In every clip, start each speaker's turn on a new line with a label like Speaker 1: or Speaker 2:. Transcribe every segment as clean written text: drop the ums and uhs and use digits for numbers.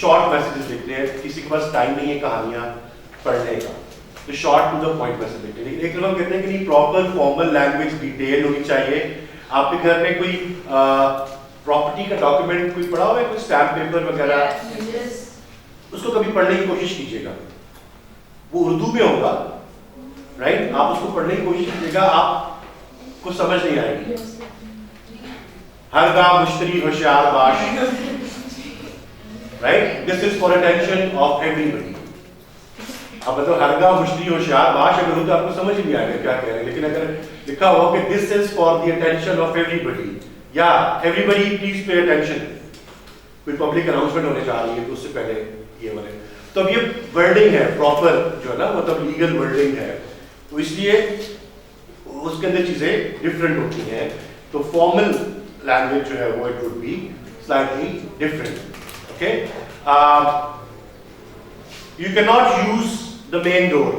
Speaker 1: Short messages लिखते हैं, किसी के पास टाइम नहीं है कहानियां पढ़ने का, तो short to the point message लिखते हैं। लेकिन एक लोग कहते हैं कि नहीं, प्रॉपर फॉर्मल लैंग्वेज डिटेल होनी चाहिए। आपके घर में कोई प्रॉपर्टी का डॉक्यूमेंट कोई पड़ा हुआ है, कोई स्टैम्प पेपर वगैरह, उसको कभी पढ़ने की कोशिश कीजिएगा, वो उर्दू में होगा, राइट? आप उसको पढ़ने की कोशिश कीजिएगा, आपको समझ नहीं आएगी। हरगा मुश्तरी होशियार बाश, right? This is for attention of everybody. अब मतलब हरगा मुश्तरी होशियार बाश अगर हो तो आपको समझ नहीं आएगा क्या कह रहे हैं, लेकिन अगर लिखा हुआ कि this is for the attention of everybody, या एवरीबडी प्लीज पे अटेंशन, कोई पब्लिक अनाउंसमेंट होने जा रही है तो उससे पहले ये वाले, तो अब ये वर्डिंग है प्रॉपर जो है ना, मतलब लीगल वर्डिंग है, तो इसलिए उसके अंदर चीजें डिफरेंट होती हैं। तो फॉर्मल लैंग्वेज जो है वो it would be slightly different. Okay, you can not use the main door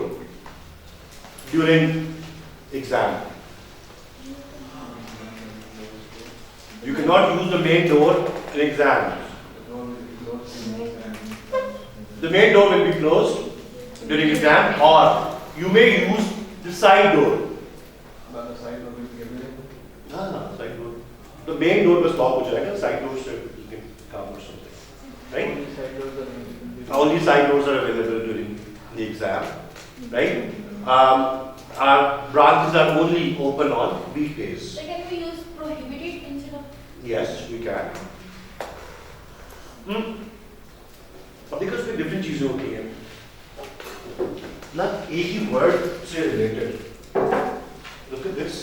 Speaker 1: during exam. You cannot use the main door in exam. The main door will be closed during exam, or you may use the side door.
Speaker 2: But the side door will be available.
Speaker 1: No, side door. The main door was lock ho jayega. Side doors se you can come or something, right?
Speaker 2: Only side doors are available.
Speaker 1: Only side doors are available during the exam, right? Our branches are only open on weekdays.
Speaker 3: So can we use prohibited instead of?
Speaker 1: Yes, we can. अब देखो इसमें different चीजें होती हैं ना, एक ही word से related. Look at this,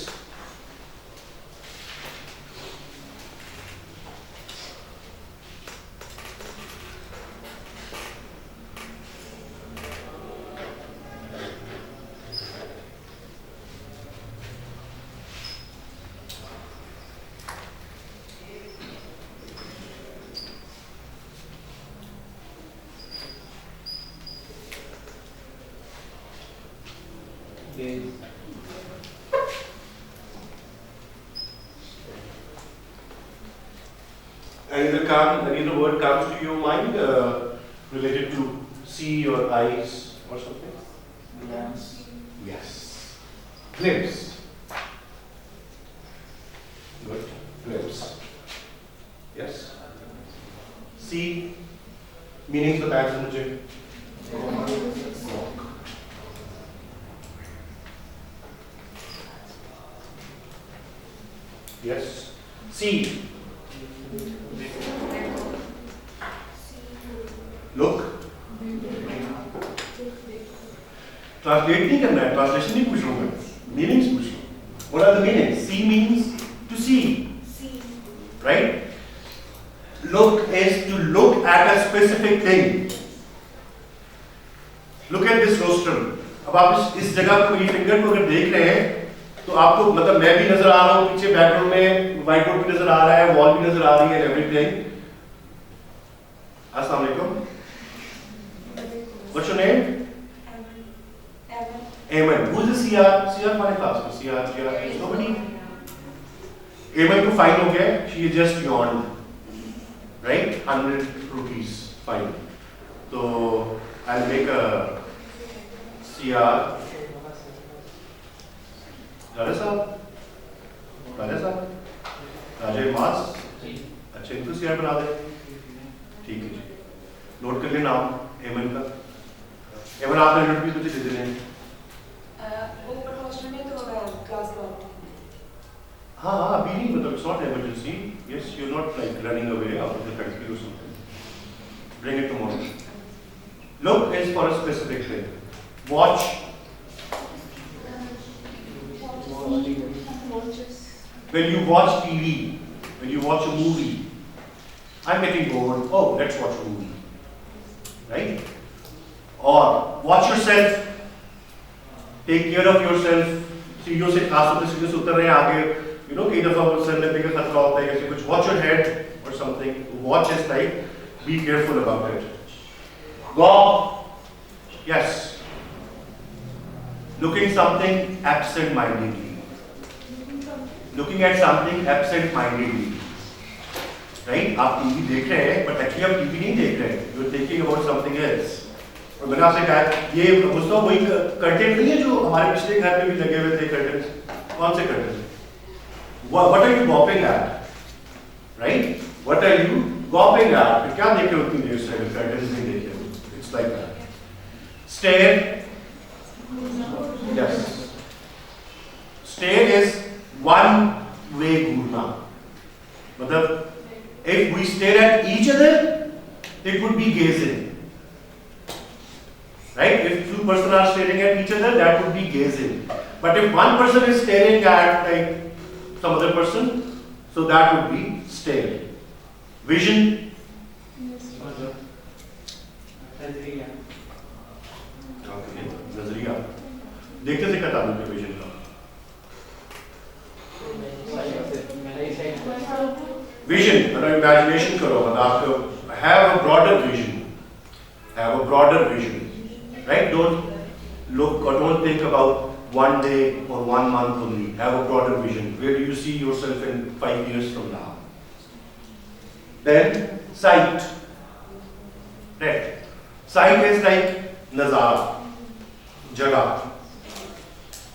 Speaker 1: any other word comes to your mind related to see or eyes or something?
Speaker 2: Glance.
Speaker 1: Yes. Glimpse. Good. Glimpse. Yes. See meanings बताया था मुझे। Walk. Yes. See. Look. Translate नहीं करना है, translation नहीं पूछ रहा हूं मैं, मीनिंग्स पूछ रहा हूं। What are the meanings? See means to see, right? Look is to look at a specific thing. Look at this rostrum. अब आप इस जगह को, ये फिंगर को अगर देख रहे हैं तो आपको मतलब मैं भी नजर आ रहा हूँ, पीछे बैकग्राउंड में व्हाइट बोर्ड भी नजर आ रहा है, वॉल भी नजर आ रही है, एवरीथिंग। अस्सलाम वालेकुम। What's your name? Ayman. Who's the CR? CR हमारे क्लास में CR is nobody. Ayman को फाइन हो गया, she just yawned, right? 100 rupees fine. So I'll make a CR. राजा साहब, राजा मास, अच्छा इनको CR बना दे, ठीक है जी। नोट कर लेना नाम एमन का। एमन आपने 100 रुपीज मुझे दे देने।
Speaker 3: ऊपर हॉस्टल में तो मैं क्लास लॉट।
Speaker 1: हाँ अभी नहीं, मतलब it's not emergency. Yes, you're not like running away out of the country or something. Bring it tomorrow. Look is for a specific thing. Watch. When you watch TV, when you watch a movie, I'm getting bored. Oh, let's watch a movie, right? Or watch yourself. Take care of yourself. सीढ़ियों से खास तौर पे सीढ़ियों से उतर रहे हैं आगे, you know, कई दफा सर लगने का खतरा होता है ऐसे कुछ। Watch your head or something. Watch is like be careful about it. Go. Yes. Looking something absent-mindedly. Looking at something absent-mindedly, right? आप टीवी देख रहे हैं, but actually आप टीवी नहीं देख रहे, you are thinking about something else. और मैंने आपसे कहा ये मुझको वही कर्टेन नहीं है जो हमारे पिछले घर में भी लगे हुए थे कर्टेन, कौन से curtain? What are you gawping at? Right? What are you gawping at? फिर क्या देखे उतनी देर से अगर कर्टेन्स नहीं देखे? It's like that. Stare. Yes. Stare is one way घूरना. मतलब if we stare at each other, it would be gazing. Right? If two persons are staring at each other, that would be gazing. But if one person is staring at like some other person, so that would be stare. Vision. Okay. नजरिया. देखते से क्या ताल्लुक है vision का? Vision, मतलब imagination करो, मतलब आपको have a broader vision. Have a broader vision. Right? Don't look or don't think about one day or 1 month only. Have a broader vision. Where do you see yourself in 5 years from now? Then sight. Right. Sight is like nazara, जगह.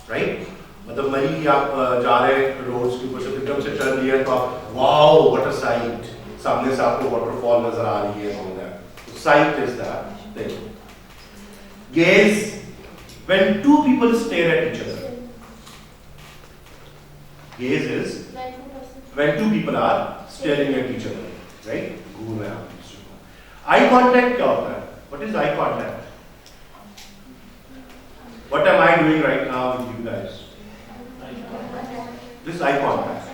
Speaker 1: Right? मतलब मरी आप जा रहे roads के ऊपर से एकदम से टर्न लिया तो आप वाओ व्हाट अ साइट, सामने से आपको वाटरफॉल नजर आ रही है. Sight is that thing. Gaze, when two people stare at each other. Gaze is when two people are staring at each other, right? घूर रहे हैं आप दूसरे को. Eye contact क्या होता है? What is eye contact? What am I doing right now with you guys? This eye contact,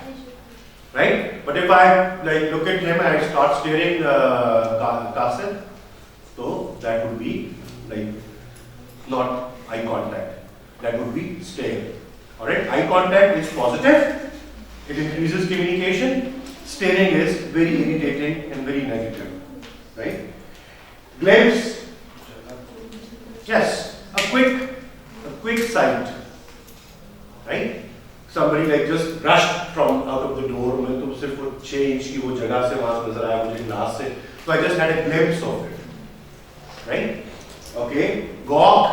Speaker 1: right? But if I like look at him and I start staring Qasim, so that would be like not eye contact. That would be stare. Alright, eye contact is positive. It increases communication. Staring is very irritating and very negative. Right? Glimpse. Yes, a quick sight. Right? Somebody like just rushed from out of the door. मैं तो सिर्फ वो change की वो जगह से वहाँ से नजर आया मुझे glass से. So I just had a glimpse of it. Right? Okay. Gawk.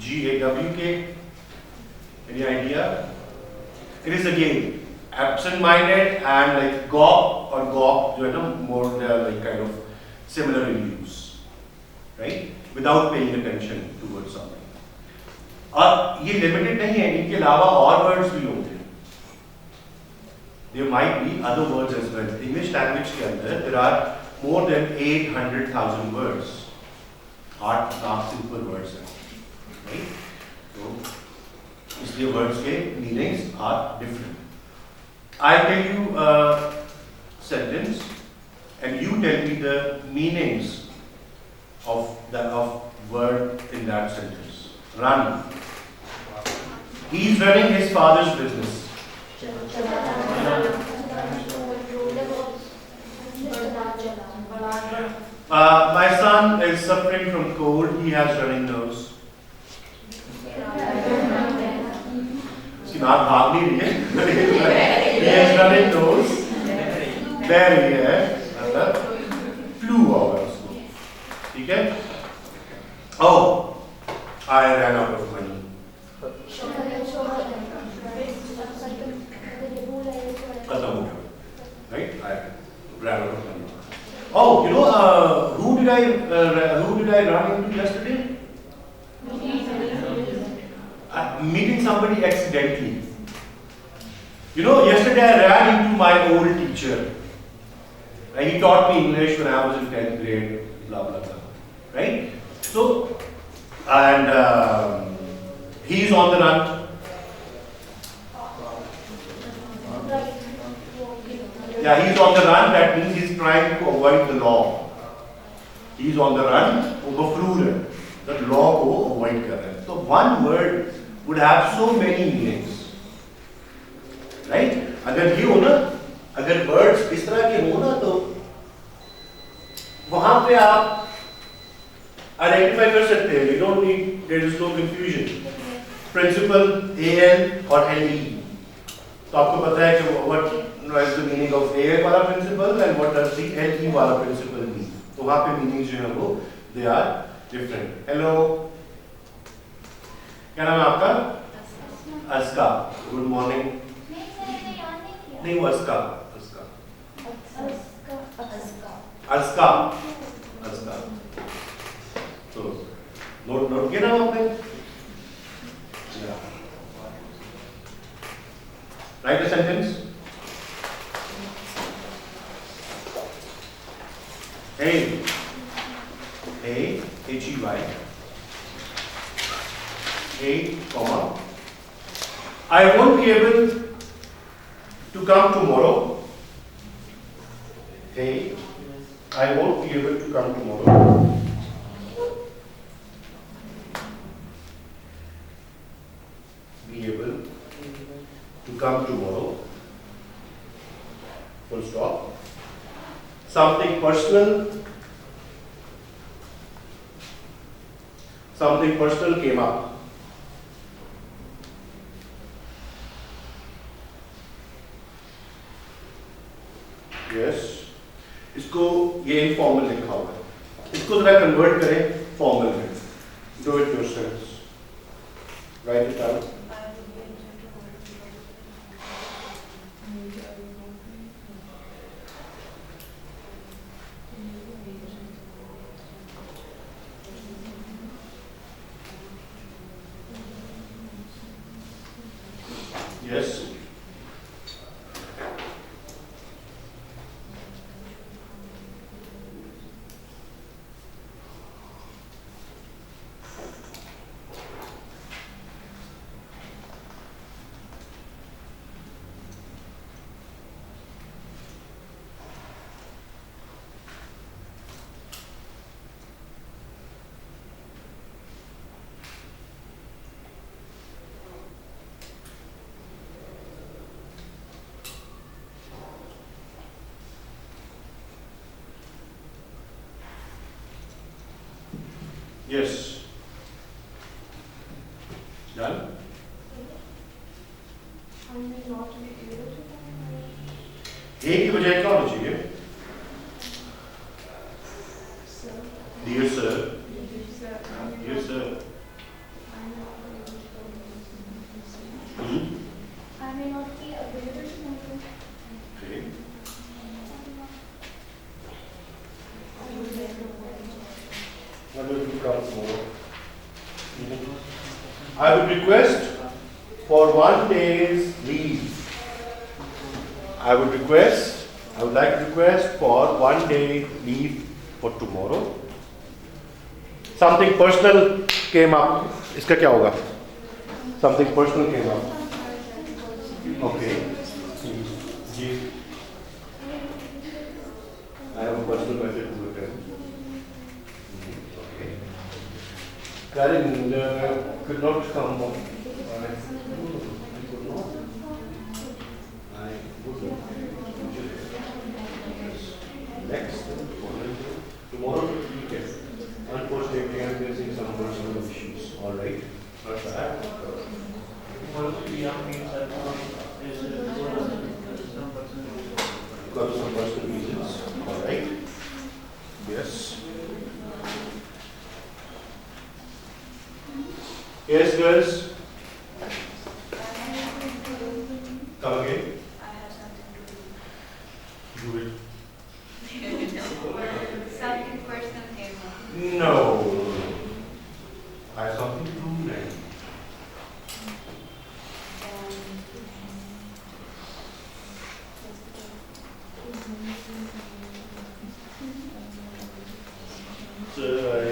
Speaker 1: G-A-W-K. Any idea? It is again absent-minded and like gawk or gawk, you know, more like kind of similar in use, right? Without paying attention towards something. और ये limited नहीं है, इनके अलावा और words भी होंगे. There might be other words as well. English language के अंदर there are more than 800,000 words. 8 lakh simple words हैं. Right? So, इसलिए words के meanings are different. I'll tell you a sentence, and you tell me the meanings of the word in that sentence. Run. He's running his father's business. My son is suffering from cold. He has running nose. उसकी नाक भाग नहीं रही है. He has running nose. बह रही है, मतलब flu होगा उसको. ठीक है? Oh, I ran out of money. खत्म हो गया. Right? I ran out of money. Oh, you know, who did I run into yesterday? Meeting somebody accidentally. You know, yesterday I ran into my old teacher. He taught me English when I was in 10th grade, blah, blah, blah. Right? So, and he's on the run. Yeah, he's on the run. That means he's trying to avoid the law. He's on the run. वो मफरूर है. The law को avoid कर रहा है. So one word would have so many meanings. Right? अगर ये हो ना, अगर words इस तरह के हो ना तो वहाँ पे आप identify कर सकते हैं. You don't need, there is no confusion. Principal, AL और LE. तो आपको पता है कि what is the meaning of AL वाला principal and what does the LE वाला principal mean. तो वहाँ पे मीनिंग्स जो है वो दे आर डिफरेंट। हेलो, क्या नाम है आपका? अस्का। Good morning. नहीं वो अस्का, अस्का, अस्का, अस्का। तो नोट नोट किया नाम आपने? Right a sentence. Hey, hey, H-E-Y. Hey, comma. I won't be able to come tomorrow. Hey, I won't be able to come tomorrow. Be able to come tomorrow. Full stop. Something personal. Something personal came up. Yes. इसको ये informal लिखा हुआ है, इसको जरा convert करें formal में। Do it yourselves. Write it down. Yes. Yes. Done? A की बजाय क्या होना चाहिए? Dear sir. Dear sir.
Speaker 3: I may not be available tomorrow.
Speaker 1: Okay. What will become more? I would request for 1 day's leave. I would like to request for 1 day leave for tomorrow. Something personal came up. इसका क्या होगा? Something personal came up. Okay. Ji. I have a personal message to attend. Okay. Karin could not come on. I could not. I wouldn't. Next, tomorrow is weekend. Unfortunately, I'm facing some personal issues. All right. Not bad. Got some personal reasons. All right. Yes. Yes, girls. Come again.
Speaker 3: I have something to do.
Speaker 1: Do it.
Speaker 3: Something personal came up.
Speaker 1: No. I have something to do next. Sir, I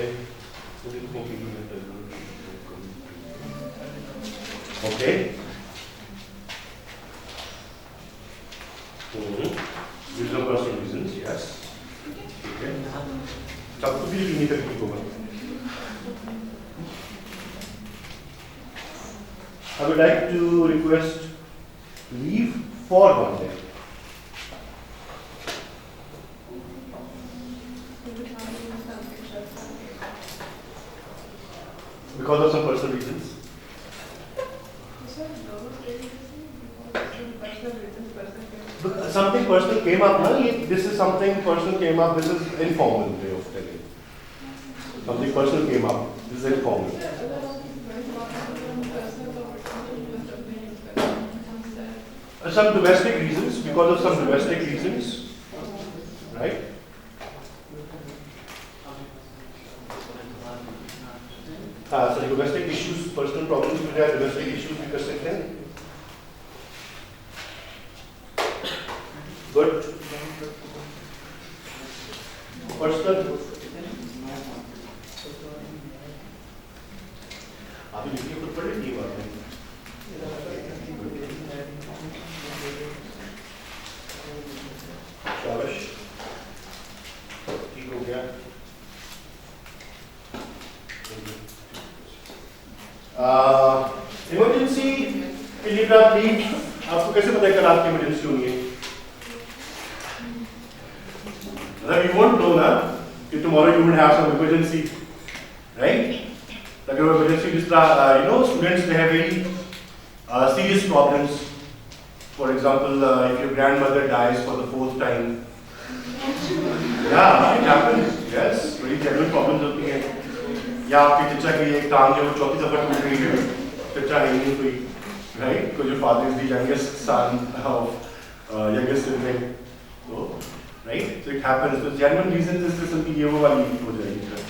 Speaker 1: couldn't think of it. Okay. These are personal reasons, yes. Okay. सबको भी नहीं तकलीफ होगा। I would like to request leave for 1 day. Because of some personal reasons. But something personal came up, na? This is something personal came up. This is informal way of telling. Something personal came up. This is informal. Some domestic reasons, because of some domestic reasons, right? So domestic issues, personal problems, which are domestic issues we can say. Good. Personal. अभी लिखिए खुद पढ़े नहीं बात है. शाबाश. ठीक हो गया. इमरजेंसी के लिए आप लीव आपको कैसे पता है कल आपकी इमरजेंसी होनी है? मतलब you won't know ना कि tomorrow you would have some emergency, right? अगर वो emergency जिस तरह you know students they have very serious problems. For example, if your grandmother dies for the 4th time, yeah, it happens. Yes, very genuine problems होती हैं. या आपके चचा की एक टांग जो 4थी दफा टूट गई है, चचा है नहीं कोई, right? Because your father is the youngest son of youngest sibling, so right? So it happens. So genuine reasons is this उनकी ये वो वाली हो जाएगी.